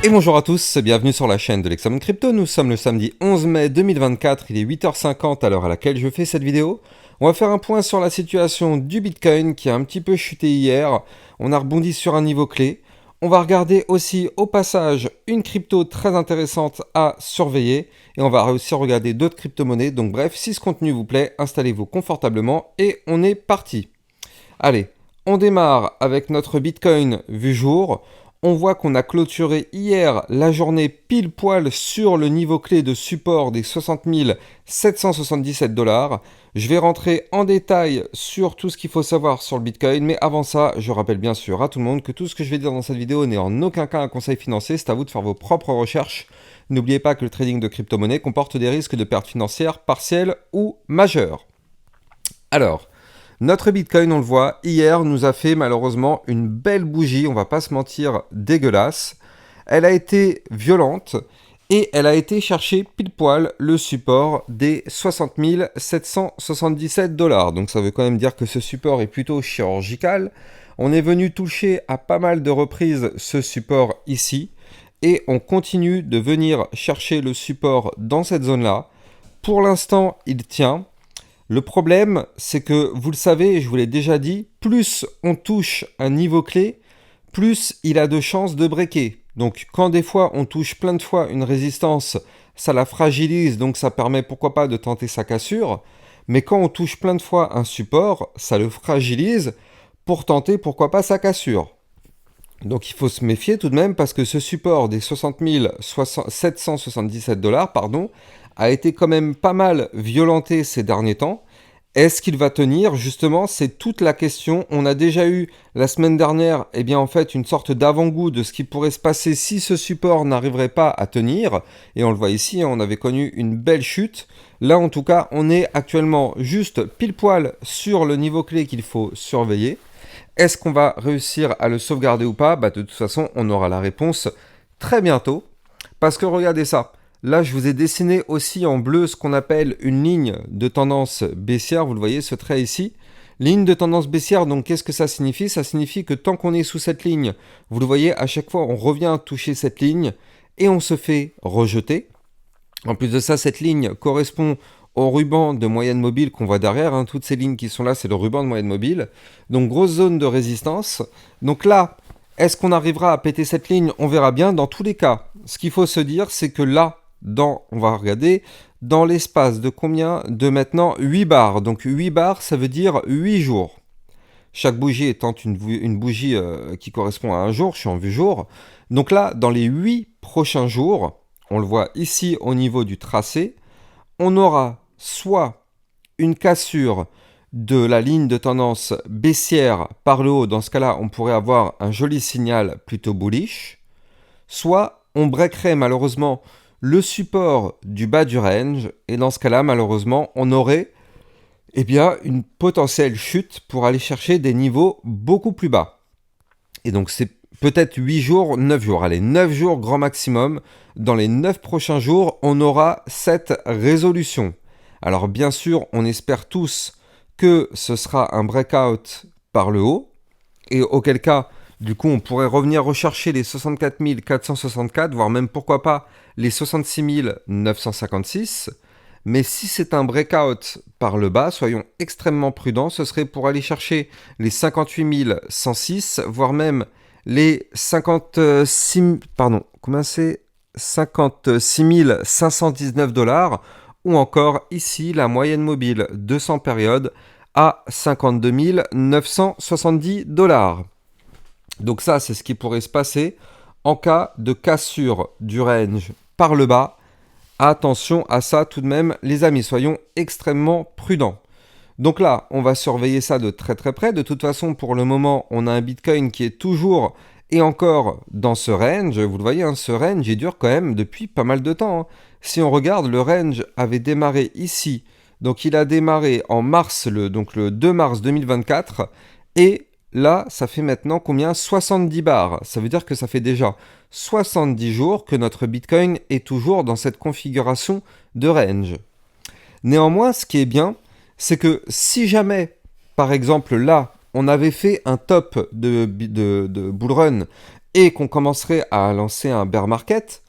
Et bonjour à tous, bienvenue sur la chaîne de l'Hexamone Crypto. Nous sommes le samedi 11 mai 2024, il est 8h50 à l'heure à laquelle je fais cette vidéo. On va faire un point sur la situation du Bitcoin qui a un petit peu chuté hier. On a rebondi sur un niveau clé. On va regarder aussi au passage une crypto très intéressante à surveiller. Et on va aussi regarder d'autres crypto-monnaies. Donc bref, si ce contenu vous plaît, installez-vous confortablement et on est parti. Allez, on démarre avec notre Bitcoin vu jour. On voit qu'on a clôturé hier la journée pile poil sur le niveau clé de support des 60 777 $. Je vais rentrer en détail sur tout ce qu'il faut savoir sur le Bitcoin, mais avant ça, je rappelle bien sûr à tout le monde que tout ce que je vais dire dans cette vidéo n'est en aucun cas un conseil financier, c'est à vous de faire vos propres recherches. N'oubliez pas que le trading de crypto-monnaie comporte des risques de pertes financières partielles ou majeures. Alors, notre Bitcoin, on le voit, hier nous a fait malheureusement une belle bougie, on va pas se mentir, dégueulasse. Elle a été violente et elle a été chercher pile poil le support des 60 777 $. Donc ça veut quand même dire que ce support est plutôt chirurgical. On est venu toucher à pas mal de reprises ce support ici et on continue de venir chercher le support dans cette zone-là. Pour l'instant, il tient. Le problème, c'est que, vous le savez, je vous l'ai déjà dit, plus on touche un niveau clé, plus il a de chances de breaker. Donc quand des fois on touche plein de fois une résistance, ça la fragilise, donc ça permet pourquoi pas de tenter sa cassure. Mais quand on touche plein de fois un support, ça le fragilise pour tenter pourquoi pas sa cassure. Donc il faut se méfier tout de même parce que ce support des 60 777 $, a été quand même pas mal violenté ces derniers temps. Est-ce qu'il va tenir? Justement, c'est toute la question. On a déjà eu la semaine dernière, en fait, une sorte d'avant-goût de ce qui pourrait se passer si ce support n'arriverait pas à tenir. Et on le voit ici, on avait connu une belle chute. Là, en tout cas, on est actuellement juste pile poil sur le niveau clé qu'il faut surveiller. Est-ce qu'on va réussir à le sauvegarder ou pas? De toute façon, on aura la réponse très bientôt. Parce que regardez ça. Là, je vous ai dessiné aussi en bleu ce qu'on appelle une ligne de tendance baissière. Vous le voyez, ce trait ici. Ligne de tendance baissière, donc qu'est-ce que ça signifie? Ça signifie que tant qu'on est sous cette ligne, vous le voyez, à chaque fois, on revient toucher cette ligne et on se fait rejeter. En plus de ça, cette ligne correspond au ruban de moyenne mobile qu'on voit derrière. Toutes ces lignes qui sont là, c'est le ruban de moyenne mobile. Donc, grosse zone de résistance. Donc là, est-ce qu'on arrivera à péter cette ligne? On verra bien. Dans tous les cas, ce qu'il faut se dire, c'est que là, on va regarder, dans l'espace de combien? De maintenant 8 bars. Donc 8 bars, ça veut dire 8 jours. Chaque bougie étant une bougie qui correspond à un jour, je suis en vue jour. Donc là, dans les 8 prochains jours, on le voit ici au niveau du tracé, on aura soit une cassure de la ligne de tendance baissière par le haut. Dans ce cas-là, on pourrait avoir un joli signal plutôt bullish. Soit on breakerait malheureusement le support du bas du range, et dans ce cas-là, malheureusement, on aurait une potentielle chute pour aller chercher des niveaux beaucoup plus bas. Et donc c'est peut-être 8 jours, 9 jours, allez, 9 jours grand maximum. Dans les 9 prochains jours, on aura cette résolution. Alors bien sûr, on espère tous que ce sera un breakout par le haut, et auquel cas, du coup, on pourrait revenir rechercher les 64 464, voire même, pourquoi pas, les 66 956. Mais si c'est un breakout par le bas, soyons extrêmement prudents. Ce serait pour aller chercher les 58 106, voire même les 56... Pardon, combien c'est? 56 519 $. Ou encore, ici, la moyenne mobile 200 périodes à 52 970 $. Donc ça, c'est ce qui pourrait se passer en cas de cassure du range par le bas. Attention à ça tout de même, les amis, soyons extrêmement prudents. Donc là, on va surveiller ça de très très près. De toute façon, pour le moment, on a un Bitcoin qui est toujours et encore dans ce range. Vous le voyez, ce range, il dure quand même depuis pas mal de temps. Si on regarde, le range avait démarré ici. Donc il a démarré en mars, donc le 2 mars 2024. Et là, ça fait maintenant combien? 70 bars. Ça veut dire que ça fait déjà 70 jours que notre Bitcoin est toujours dans cette configuration de range. Néanmoins, ce qui est bien, c'est que si jamais, par exemple là, on avait fait un top de bull run et qu'on commencerait à lancer un bear market,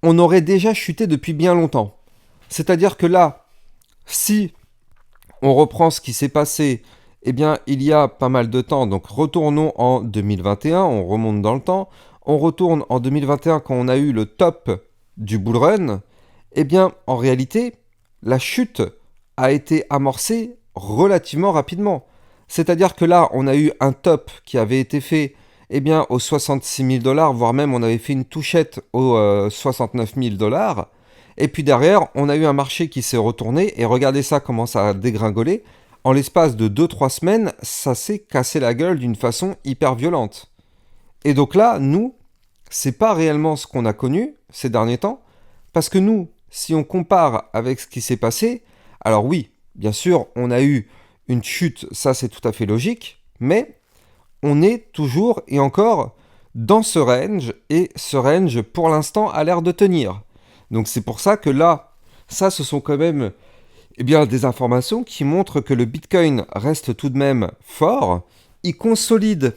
on aurait déjà chuté depuis bien longtemps. C'est-à-dire que là, si on reprend ce qui s'est passé, eh bien, il y a pas mal de temps. Donc, retournons en 2021, on remonte dans le temps. On retourne en 2021 quand on a eu le top du bull run. Eh bien, en réalité, la chute a été amorcée relativement rapidement. C'est-à-dire que là, on a eu un top qui avait été fait eh bien, aux 66 000 dollars, voire même on avait fait une touchette aux 69 000 dollars. Et puis derrière, on a eu un marché qui s'est retourné, et regardez ça comment ça a dégringolé. En l'espace de 2-3 semaines, ça s'est cassé la gueule d'une façon hyper violente. Et donc là, nous, c'est pas réellement ce qu'on a connu ces derniers temps, parce que nous, si on compare avec ce qui s'est passé, alors oui, bien sûr, on a eu une chute, ça c'est tout à fait logique, mais on est toujours et encore dans ce range, et ce range pour l'instant a l'air de tenir. Donc c'est pour ça que là, ça ce sont quand même eh bien, des informations qui montrent que le Bitcoin reste tout de même fort. Il consolide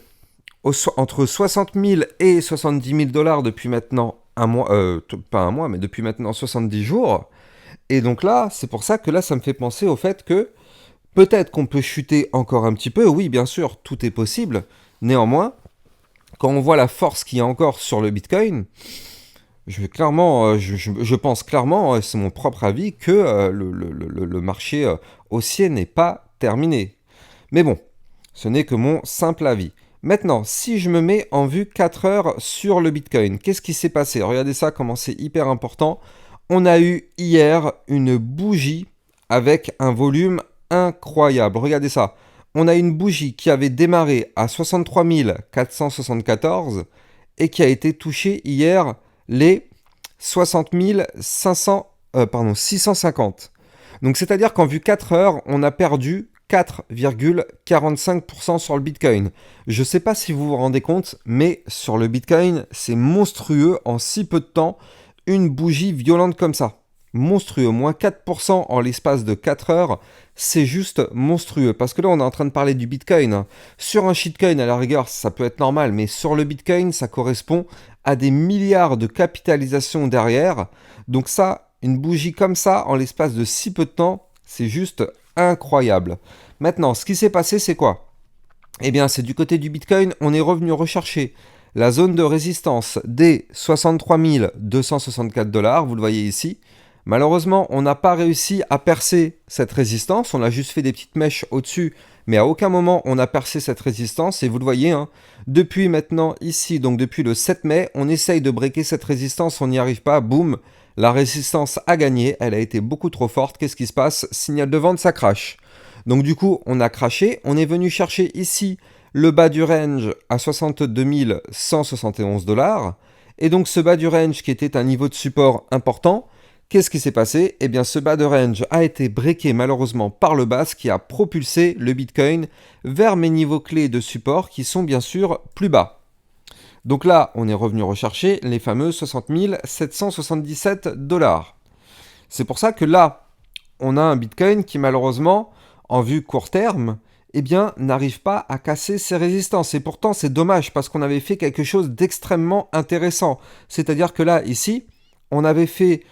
entre 60 000 et 70 000 dollars depuis maintenant un mois, pas un mois, mais depuis maintenant 70 jours. Et donc là, c'est pour ça que là, ça me fait penser au fait que peut-être qu'on peut chuter encore un petit peu. Oui, bien sûr, tout est possible. Néanmoins, quand on voit la force qu'il y a encore sur le Bitcoin, je pense clairement, c'est mon propre avis, que le marché haussier n'est pas terminé. Mais bon, ce n'est que mon simple avis. Maintenant, si je me mets en vue 4 heures sur le Bitcoin, qu'est-ce qui s'est passé? Regardez ça, comment c'est hyper important. On a eu hier une bougie avec un volume incroyable. Regardez ça. On a une bougie qui avait démarré à 63 474 et qui a été touchée hier les 60 650. Donc c'est-à-dire qu'en vue 4 heures, on a perdu 4,45% sur le Bitcoin. Je ne sais pas si vous vous rendez compte, mais sur le Bitcoin, c'est monstrueux en si peu de temps, une bougie violente comme ça. Monstrueux, moins 4% en l'espace de 4 heures, c'est juste monstrueux. Parce que là, on est en train de parler du Bitcoin, hein. Sur un shitcoin, à la rigueur, ça peut être normal, mais sur le Bitcoin, ça correspond à des milliards de capitalisation derrière. Donc ça, une bougie comme ça, en l'espace de si peu de temps, c'est juste incroyable. Maintenant, ce qui s'est passé, c'est quoi? Eh bien, c'est du côté du Bitcoin, on est revenu rechercher la zone de résistance des 63 264 dollars, vous le voyez ici. Malheureusement, on n'a pas réussi à percer cette résistance, on a juste fait des petites mèches au-dessus, mais à aucun moment on a percé cette résistance, et vous le voyez, hein, depuis maintenant ici, donc depuis le 7 mai, on essaye de breaker cette résistance, on n'y arrive pas, boum, la résistance a gagné, elle a été beaucoup trop forte, qu'est-ce qui se passe? Signal de vente, ça crache. Donc du coup, on a craché, on est venu chercher ici le bas du range à 62 171 dollars, et donc ce bas du range qui était un niveau de support important, qu'est-ce qui s'est passé? Eh bien, ce bas de range a été breaké malheureusement par le bas, ce qui a propulsé le Bitcoin vers mes niveaux clés de support qui sont bien sûr plus bas. Donc là, on est revenu rechercher les fameux 60 777 dollars. C'est pour ça que là, on a un Bitcoin qui malheureusement, en vue court terme, eh bien, n'arrive pas à casser ses résistances. Et pourtant, c'est dommage parce qu'on avait fait quelque chose d'extrêmement intéressant. C'est-à-dire que là, ici, on avait fait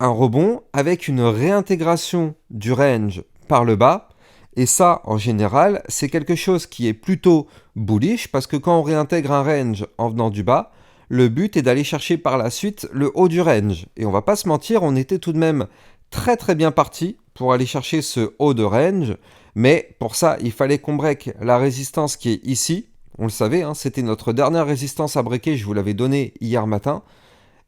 un rebond avec une réintégration du range par le bas. Et ça, en général, c'est quelque chose qui est plutôt bullish parce que quand on réintègre un range en venant du bas, le but est d'aller chercher par la suite le haut du range. Et on va pas se mentir, on était tout de même très très bien parti pour aller chercher ce haut de range. Mais pour ça, il fallait qu'on break la résistance qui est ici. On le savait, hein, c'était notre dernière résistance à breaker, je vous l'avais donné hier matin.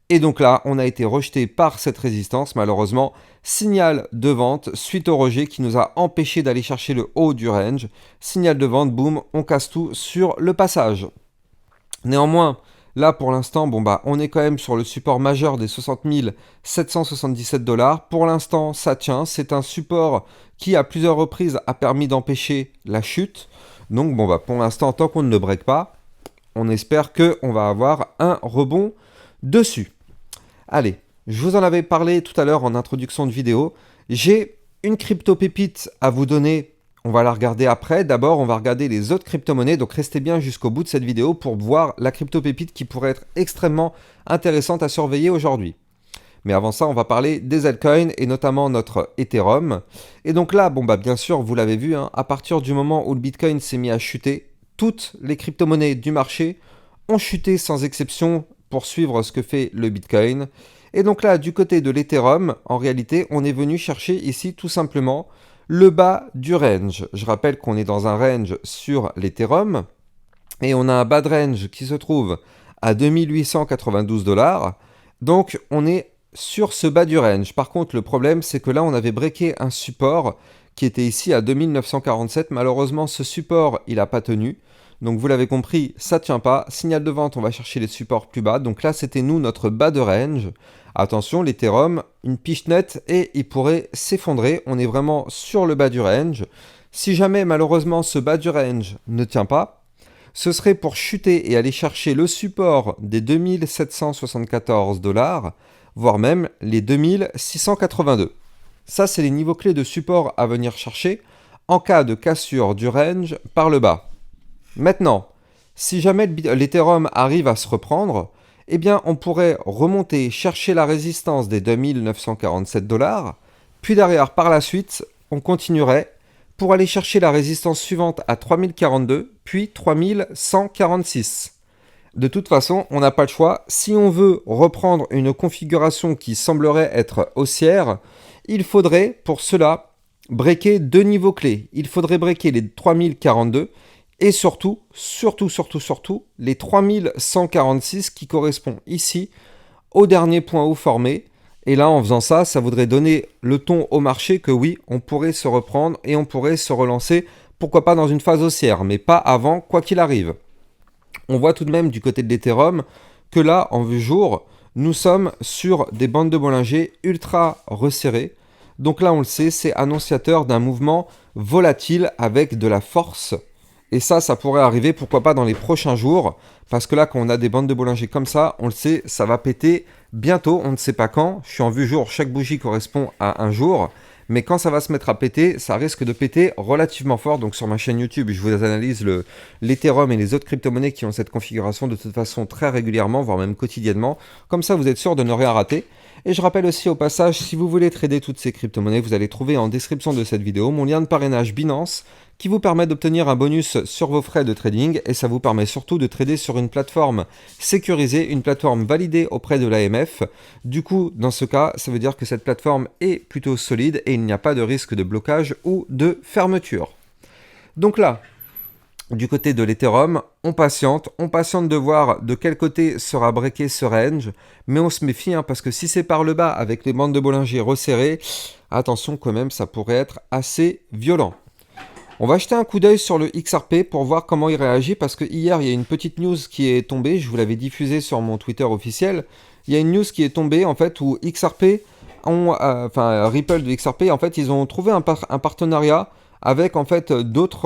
Et donc là, on a été rejeté par cette résistance, malheureusement. Signal de vente suite au rejet qui nous a empêché d'aller chercher le haut du range. Signal de vente, boum, on casse tout sur le passage. Néanmoins, là pour l'instant, bon bah, on est quand même sur le support majeur des 60 777 dollars. Pour l'instant, ça tient. C'est un support qui, à plusieurs reprises, a permis d'empêcher la chute. Donc bon bah, pour l'instant, tant qu'on ne le break pas, on espère qu'on va avoir un rebond dessus. Allez, je vous en avais parlé tout à l'heure en introduction de vidéo. J'ai une crypto pépite à vous donner On va la regarder après. D'abord, on va regarder les autres crypto-monnaies. Donc restez bien jusqu'au bout de cette vidéo pour voir la crypto-pépite qui pourrait être extrêmement intéressante à surveiller aujourd'hui. Mais avant ça, on va parler des altcoins et notamment notre Ethereum. Et donc là, bon bah bien sûr, vous l'avez vu, hein, à partir du moment où le Bitcoin s'est mis à chuter, toutes les crypto-monnaies du marché ont chuté sans exception pour suivre ce que fait le Bitcoin. Et donc là, du côté de l'Ethereum, en réalité, on est venu chercher ici tout simplement le bas du range. Je rappelle qu'on est dans un range sur l'Ethereum et on a un bas de range qui se trouve à 2892 $. Donc on est sur ce bas du range. Par contre, le problème, c'est que là, on avait breaké un support qui était ici à 2947. Malheureusement, ce support, il n'a pas tenu. Donc vous l'avez compris, ça ne tient pas. Signal de vente, on va chercher les supports plus bas. Donc là, c'était nous, notre bas de range. Attention, l'Ethereum, une pichenette et il pourrait s'effondrer. On est vraiment sur le bas du range. Si jamais, malheureusement, ce bas du range ne tient pas, ce serait pour chuter et aller chercher le support des 2774 $, voire même les 2682. Ça, c'est les niveaux clés de support à venir chercher en cas de cassure du range par le bas. Maintenant, si jamais l'Ethereum arrive à se reprendre, eh bien, on pourrait remonter, chercher la résistance des 2947 $, puis derrière, par la suite, on continuerait pour aller chercher la résistance suivante à 3042, puis 3146. De toute façon, on n'a pas le choix. Si on veut reprendre une configuration qui semblerait être haussière, il faudrait pour cela breaker deux niveaux clés. Il faudrait breaker les 3042 et surtout, les 3146 qui correspond ici au dernier point haut formé. Et là, en faisant ça, ça voudrait donner le ton au marché que oui, on pourrait se reprendre et on pourrait se relancer, pourquoi pas dans une phase haussière, mais pas avant, quoi qu'il arrive. On voit tout de même du côté de l'Ethereum que là, en vue jour, nous sommes sur des bandes de Bollinger ultra resserrées. Donc là, on le sait, c'est annonciateur d'un mouvement volatile avec de la force. Et ça pourrait arriver, pourquoi pas, dans les prochains jours. Parce que là, quand on a des bandes de Bollinger comme ça, on le sait, ça va péter bientôt, on ne sait pas quand. Je suis en vue jour, chaque bougie correspond à un jour. Mais quand ça va se mettre à péter, ça risque de péter relativement fort. Donc sur ma chaîne YouTube, je vous analyse l'Ethereum et les autres crypto-monnaies qui ont cette configuration de toute façon très régulièrement, voire même quotidiennement. Comme ça, vous êtes sûr de ne rien rater. Et je rappelle aussi au passage, si vous voulez trader toutes ces crypto-monnaies, vous allez trouver en description de cette vidéo mon lien de parrainage Binance qui vous permet d'obtenir un bonus sur vos frais de trading et ça vous permet surtout de trader sur une plateforme sécurisée, une plateforme validée auprès de l'AMF. Du coup, dans ce cas, ça veut dire que cette plateforme est plutôt solide et il n'y a pas de risque de blocage ou de fermeture. Donc là, du côté de l'Ethereum, on patiente de voir de quel côté sera breaké ce range, mais on se méfie parce que si c'est par le bas avec les bandes de Bollinger resserrées, attention quand même, ça pourrait être assez violent. On va jeter un coup d'œil sur le XRP pour voir comment il réagit parce que hier il y a une petite news qui est tombée, je vous l'avais diffusée sur mon Twitter officiel. Il y a une news qui est tombée en fait où XRP Ripple de XRP en fait ils ont trouvé un partenariat avec en fait d'autres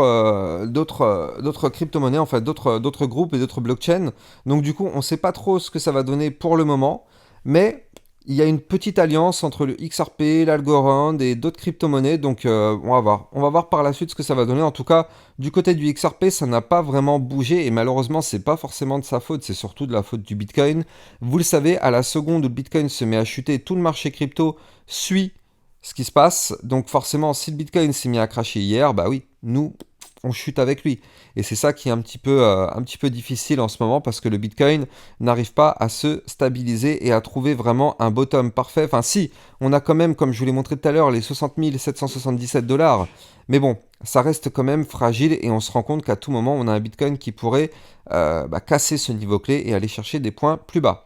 crypto-monnaies, en fait d'autres groupes et d'autres blockchains. Donc du coup on ne sait pas trop ce que ça va donner pour le moment, mais il y a une petite alliance entre le XRP, l'Algorand et d'autres crypto-monnaies, donc on va voir. On va voir par la suite ce que ça va donner. En tout cas, du côté du XRP, ça n'a pas vraiment bougé et malheureusement, c'est pas forcément de sa faute, c'est surtout de la faute du Bitcoin. Vous le savez, à la seconde où le Bitcoin se met à chuter, tout le marché crypto suit ce qui se passe. Donc forcément, si le Bitcoin s'est mis à cracher hier, bah oui, nous, on chute avec lui. Et c'est ça qui est un petit peu difficile en ce moment parce que le Bitcoin n'arrive pas à se stabiliser et à trouver vraiment un bottom parfait. Enfin si, on a quand même, comme je vous l'ai montré tout à l'heure, les 60 777 $. Mais bon, ça reste quand même fragile et on se rend compte qu'à tout moment, on a un Bitcoin qui pourrait casser ce niveau clé et aller chercher des points plus bas.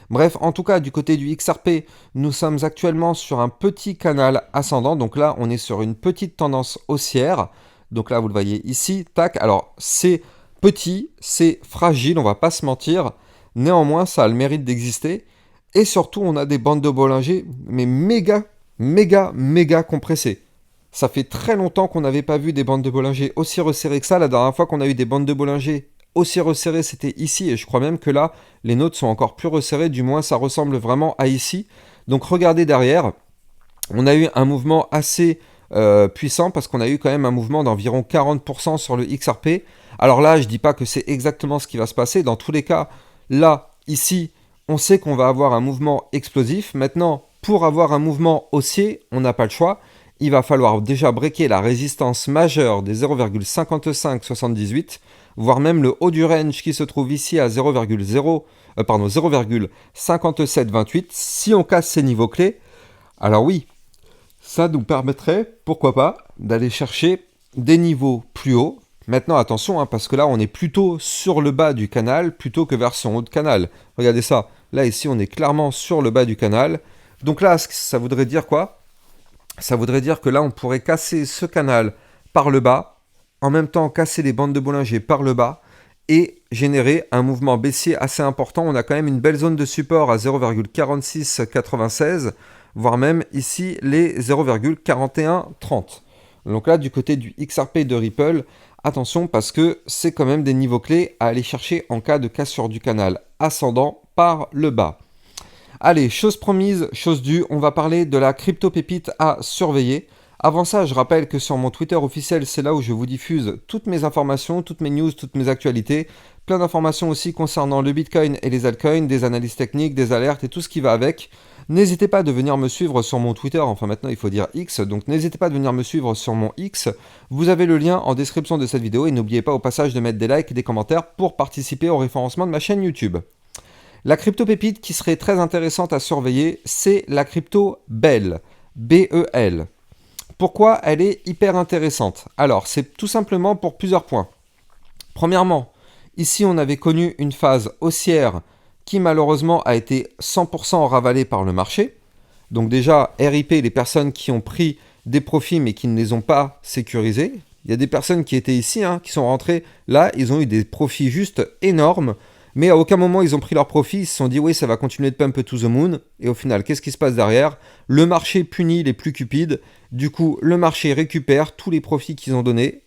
Bref, en tout cas, du côté du XRP, nous sommes actuellement sur un petit canal ascendant. Donc là, on est sur une petite tendance haussière. Donc là, vous le voyez ici, tac. Alors, c'est petit, c'est fragile, on va pas se mentir. Néanmoins, ça a le mérite d'exister. Et surtout, on a des bandes de Bollinger, mais méga compressées. Ça fait très longtemps qu'on n'avait pas vu des bandes de Bollinger aussi resserrées que ça. La dernière fois qu'on a eu des bandes de Bollinger aussi resserrées, c'était ici. Et je crois même que là, les nôtres sont encore plus resserrées. Du moins, ça ressemble vraiment à ici. Donc, regardez derrière. On a eu un mouvement assez puissant parce qu'on a eu quand même un mouvement d'environ 40% sur le XRP. Alors là, je dis pas que c'est exactement ce qui va se passer. Dans tous les cas, là, ici, on sait qu'on va avoir un mouvement explosif. Maintenant, pour avoir un mouvement haussier, on n'a pas le choix. Il va falloir déjà breaker la résistance majeure des 0,5578, voire même le haut du range qui se trouve ici à 0,5728. Si on casse ces niveaux clés, alors oui, ça nous permettrait, pourquoi pas, d'aller chercher des niveaux plus hauts. Maintenant, attention, hein, parce que là, on est plutôt sur le bas du canal plutôt que vers son haut de canal. Regardez ça. Là, ici, on est clairement sur le bas du canal. Donc là, ça voudrait dire quoi? Ça voudrait dire que là, on pourrait casser ce canal par le bas, en même temps casser les bandes de Bollinger par le bas, et générer un mouvement baissier assez important. On a quand même une belle zone de support à 0,4696, voire même ici les 0,4130. Donc là, du côté du XRP de Ripple, attention parce que c'est quand même des niveaux clés à aller chercher en cas de cassure du canal ascendant par le bas. Allez, chose promise, chose due, on va parler de la crypto-pépite à surveiller. Avant ça, je rappelle que sur mon Twitter officiel, c'est là où je vous diffuse toutes mes informations, toutes mes news, toutes mes actualités. Plein d'informations aussi concernant le Bitcoin et les altcoins, des analyses techniques, des alertes et tout ce qui va avec. N'hésitez pas de venir me suivre sur mon Twitter, enfin maintenant il faut dire X, donc n'hésitez pas de venir me suivre sur mon X. Vous avez le lien en description de cette vidéo et n'oubliez pas au passage de mettre des likes et des commentaires pour participer au référencement de ma chaîne YouTube. La crypto-pépite qui serait très intéressante à surveiller, c'est la crypto BEL. B-E-L. Pourquoi elle est hyper intéressante? Alors, c'est tout simplement pour plusieurs points. Premièrement, ici on avait connu une phase haussière qui malheureusement a été 100% ravalée par le marché. Donc déjà, RIP, les personnes qui ont pris des profits mais qui ne les ont pas sécurisés. Il y a des personnes qui étaient ici, hein, qui sont rentrées là, ils ont eu des profits juste énormes. Mais à aucun moment ils ont pris leur profit, ils se sont dit oui ça va continuer de pump to the moon, et au final qu'est-ce qui se passe derrière? Le marché punit les plus cupides, du coup le marché récupère tous les profits qu'il a donné,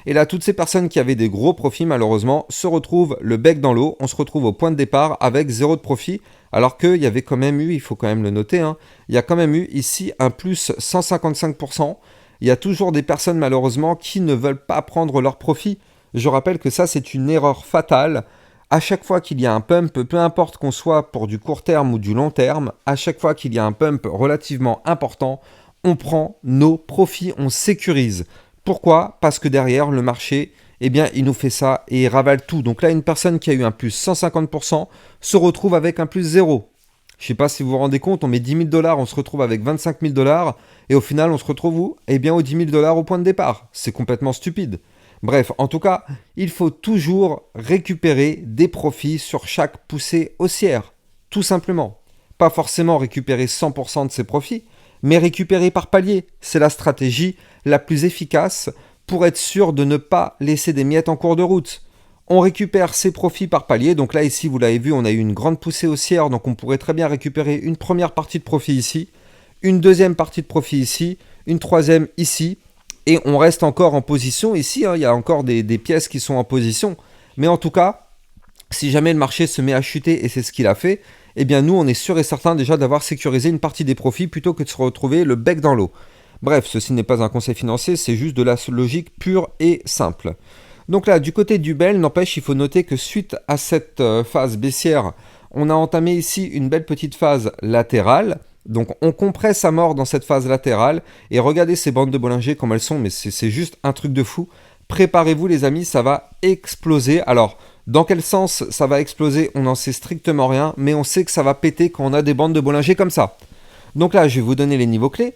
et là toutes ces personnes qui avaient des gros profits malheureusement se retrouvent le bec dans l'eau, on se retrouve au point de départ avec zéro de profit, alors qu'il y avait quand même eu, il faut quand même le noter, hein, il y a quand même eu ici un plus 155%, il y a toujours des personnes malheureusement qui ne veulent pas prendre leur profit. Je rappelle que ça c'est une erreur fatale. À chaque fois qu'il y a un pump, peu importe qu'on soit pour du court terme ou du long terme, à chaque fois qu'il y a un pump relativement important, on prend nos profits, on sécurise. Pourquoi? Parce que derrière, le marché, eh bien, il nous fait ça et il ravale tout. Donc là, une personne qui a eu un plus 150% se retrouve avec un plus 0. Je ne sais pas si vous vous rendez compte, on met 10 000 $, on se retrouve avec 25 000 $, et au final, on se retrouve où? Eh bien, aux 10 000 $ au point de départ. C'est complètement stupide. Bref, en tout cas, il faut toujours récupérer des profits sur chaque poussée haussière. Tout simplement. Pas forcément récupérer 100% de ses profits, mais récupérer par palier. C'est la stratégie la plus efficace pour être sûr de ne pas laisser des miettes en cours de route. On récupère ses profits par palier. Donc là, ici, vous l'avez vu, on a eu une grande poussée haussière. Donc on pourrait très bien récupérer une première partie de profit ici, une deuxième partie de profit ici, une troisième ici. Et on reste encore en position ici, hein, il y a encore des pièces qui sont en position. Mais en tout cas, si jamais le marché se met à chuter, et c'est ce qu'il a fait, eh bien nous, on est sûr et certain déjà d'avoir sécurisé une partie des profits plutôt que de se retrouver le bec dans l'eau. Bref, ceci n'est pas un conseil financier, c'est juste de la logique pure et simple. Donc là, du côté du BEL, n'empêche, il faut noter que suite à cette phase baissière, on a entamé ici une belle petite phase latérale. Donc on compresse à mort dans cette phase latérale, et regardez ces bandes de Bollinger comme elles sont, mais c'est juste un truc de fou. Préparez-vous les amis, ça va exploser. Alors, dans quel sens ça va exploser? On n'en sait strictement rien, mais on sait que ça va péter quand on a des bandes de Bollinger comme ça. Donc là, je vais vous donner les niveaux clés.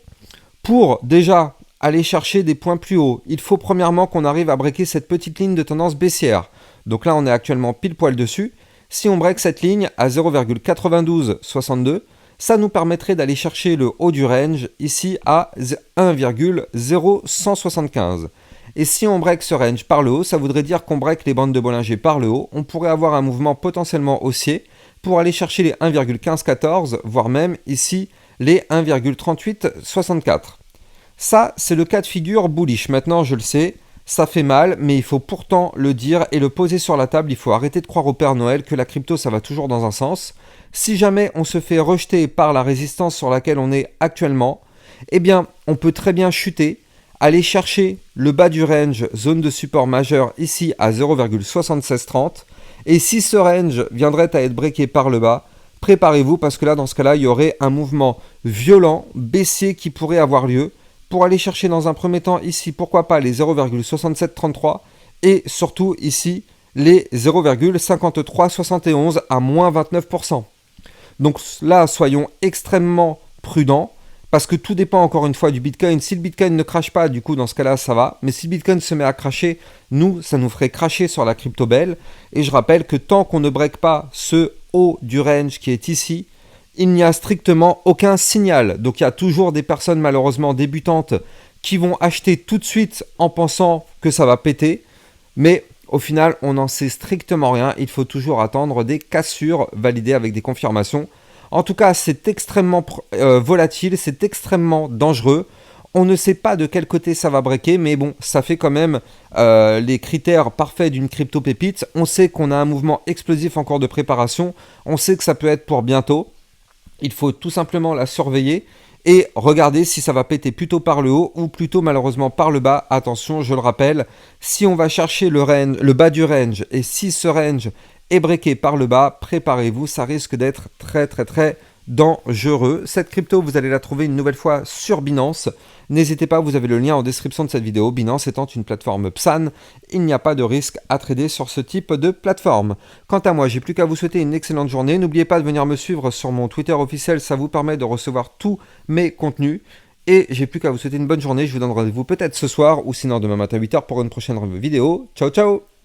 Pour déjà aller chercher des points plus hauts, il faut premièrement qu'on arrive à breaker cette petite ligne de tendance baissière. Donc là, on est actuellement pile poil dessus. Si on break cette ligne à 0,9262, ça nous permettrait d'aller chercher le haut du range ici à 1,0175. Et si on break ce range par le haut, ça voudrait dire qu'on break les bandes de Bollinger par le haut. On pourrait avoir un mouvement potentiellement haussier pour aller chercher les 1,1514, voire même ici les 1,3864. Ça, c'est le cas de figure bullish. Maintenant, je le sais, ça fait mal, mais il faut pourtant le dire et le poser sur la table. Il faut arrêter de croire au Père Noël que la crypto, ça va toujours dans un sens. Si jamais on se fait rejeter par la résistance sur laquelle on est actuellement, eh bien, on peut très bien chuter, aller chercher le bas du range, zone de support majeure, ici à 0,7630. Et si ce range viendrait à être breaké par le bas, préparez-vous parce que là, dans ce cas-là, il y aurait un mouvement violent, baissier qui pourrait avoir lieu pour aller chercher dans un premier temps ici, pourquoi pas les 0,6733 et surtout ici, les 0,5371 à moins 29%. Donc là, soyons extrêmement prudents parce que tout dépend encore une fois du Bitcoin. Si le Bitcoin ne crache pas, du coup, dans ce cas-là, ça va. Mais si le Bitcoin se met à cracher, nous, ça nous ferait cracher sur la crypto belle. Et je rappelle que tant qu'on ne break pas ce haut du range qui est ici, il n'y a strictement aucun signal. Donc il y a toujours des personnes malheureusement débutantes qui vont acheter tout de suite en pensant que ça va péter. Mais au final, on n'en sait strictement rien. Il faut toujours attendre des cassures validées avec des confirmations. En tout cas, c'est extrêmement volatile, c'est extrêmement dangereux. On ne sait pas de quel côté ça va breaker, mais bon, ça fait quand même les critères parfaits d'une crypto pépite. On sait qu'on a un mouvement explosif encore de préparation. On sait que ça peut être pour bientôt. Il faut tout simplement la surveiller et regarder si ça va péter plutôt par le haut ou plutôt malheureusement par le bas. Attention, je le rappelle, si on va chercher le bas du range et si ce range est breaké par le bas, préparez-vous, ça risque d'être très dangereux. Cette crypto, vous allez la trouver une nouvelle fois sur Binance. N'hésitez pas, vous avez le lien en description de cette vidéo. Binance étant une plateforme PSAN, il n'y a pas de risque à trader sur ce type de plateforme. Quant à moi, j'ai plus qu'à vous souhaiter une excellente journée. N'oubliez pas de venir me suivre sur mon Twitter officiel, ça vous permet de recevoir tous mes contenus. Et j'ai plus qu'à vous souhaiter une bonne journée. Je vous donne rendez-vous peut-être ce soir ou sinon demain matin à 8h pour une prochaine vidéo. Ciao ciao!